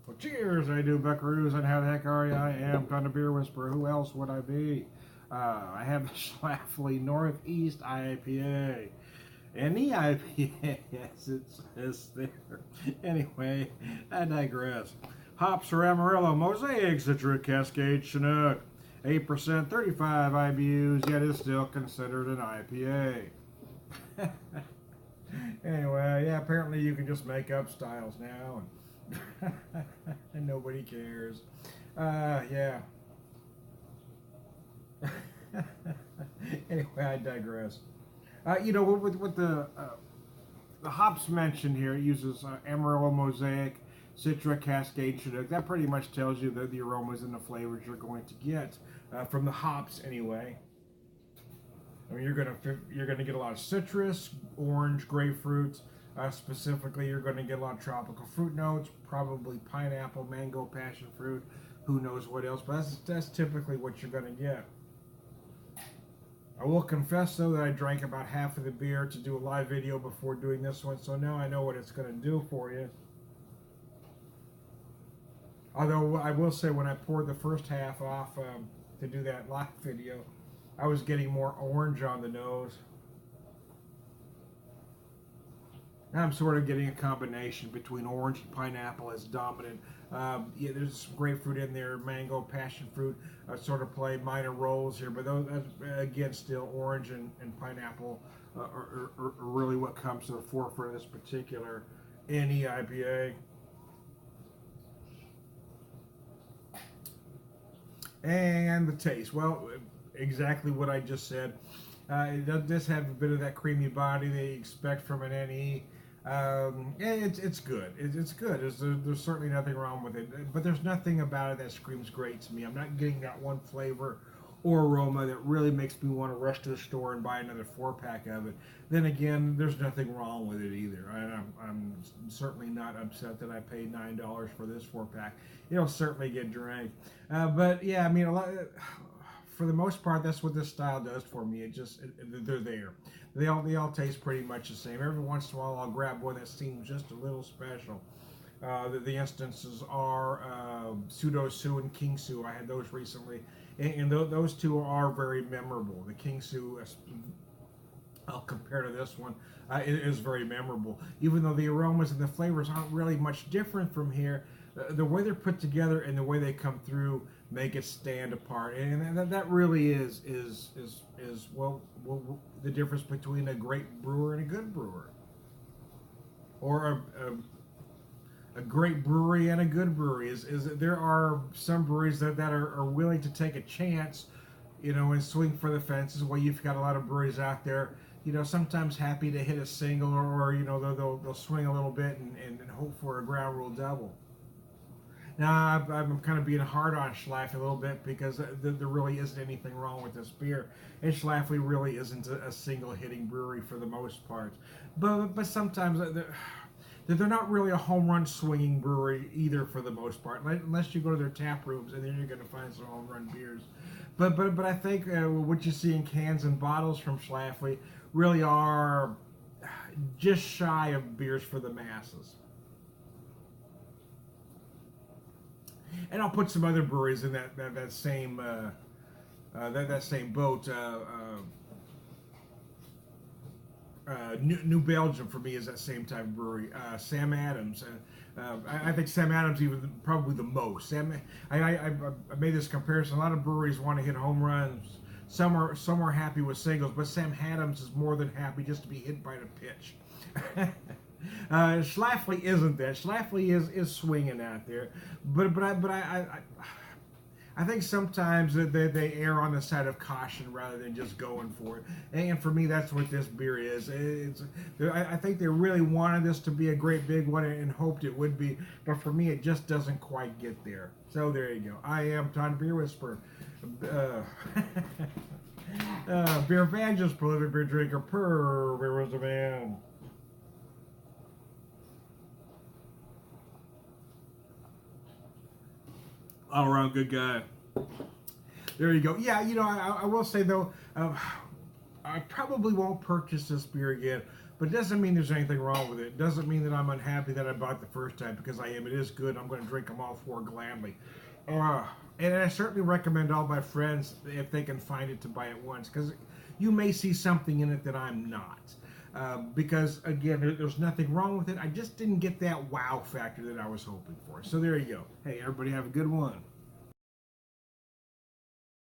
Well, cheers, I do, buckaroos, and how the heck are you? I am Thunder Beer Whisperer. Who else would I be? I have the Schlafly Northeast IPA. And the IPA, yes, it's there. Anyway, I digress. Hops are Amarillo, Mosaic, Citric, Cascade, Chinook. 8%, 35 IBUs, yet it's still considered an IPA. Anyway, yeah, apparently you can just make up styles now, and nobody cares. Yeah. Anyway, I digress. With the hops mentioned here, it uses Amarillo, Mosaic, Citra, Cascade, Chinook. That pretty much tells you the aromas and the flavors you're going to get from the hops, anyway. I mean, you're gonna get a lot of citrus, orange, grapefruit. Specifically, you're going to get a lot of tropical fruit notes, probably pineapple, mango, passion fruit. Who knows what else? But that's typically what you're going to get. I will confess, though, that I drank about half of the beer to do a live video before doing this one, so now I know what it's going to do for you. Although I will say, when I poured the first half off to do that live video, I was getting more orange on the nose. I'm sort of getting a combination between orange and pineapple as dominant. Yeah, there's some grapefruit in there, mango, passion fruit, sort of play minor roles here, but those, again, still orange and pineapple are really what comes to the forefront of this particular NEIPA. And the taste, well, exactly what I just said. It does have a bit of that creamy body they expect from an NE. Yeah, it's good. It's good. There's certainly nothing wrong with it. But there's nothing about it that screams great to me. I'm not getting that one flavor or aroma that really makes me want to rush to the store and buy another 4-pack of it. Then again, there's nothing wrong with it either. I'm certainly not upset that I paid $9 for this 4-pack. It'll certainly get drank. But yeah, I mean, for the most part, that's what this style does for me. They're there. They all taste pretty much the same. Every once in a while, I'll grab one that seems just a little special. The instances are Pseudo Sue and King Sue. I had those recently, and those two are very memorable. The King Sue, I'll compare to this one, is very memorable. Even though the aromas and the flavors aren't really much different from here, the way they're put together and the way they come through make it stand apart, and that really is well the difference between a great brewer and a good brewer, or a great brewery and a good brewery. Is there are some breweries that are willing to take a chance, and swing for the fences. Well, you've got a lot of breweries out there, sometimes happy to hit a single, or they'll swing a little bit and hope for a ground rule double. Now, I'm kind of being hard on Schlafly a little bit, because there really isn't anything wrong with this beer. And Schlafly really isn't a single-hitting brewery for the most part. But sometimes they're not really a home run swinging brewery either for the most part, unless you go to their tap rooms, and then you're going to find some home run beers. But I think what you see in cans and bottles from Schlafly really are just shy of beers for the masses. And I'll put some other breweries in that same that same boat. New Belgium for me is that same type of brewery. Sam Adams. I think Sam Adams even probably the most. I made this comparison. A lot of breweries want to hit home runs. Some are happy with singles, but Sam Adams is more than happy just to be hit by the pitch. Schlafly isn't that. Schlafly is swinging out there, but I think sometimes they err on the side of caution rather than just going for it. And for me, that's what this beer is. I think they really wanted this to be a great big one and hoped it would be, but for me, it just doesn't quite get there. So there you go. I am Todd Beer Whisperer. Beer evangelist, prolific beer drinker, per beer was a man. All around good guy. There you go. Yeah, I will say though, I probably won't purchase this beer again, But it doesn't mean there's anything wrong with it. It doesn't mean that I'm unhappy that I bought the first time, because I am. It is good. I'm going to drink them all four gladly. And I certainly recommend all my friends, if they can find it, to buy it once, because you may see something in it that I'm not. Because, again, there's nothing wrong with it. I just didn't get that wow factor that I was hoping for. So there you go. Hey, everybody have a good one.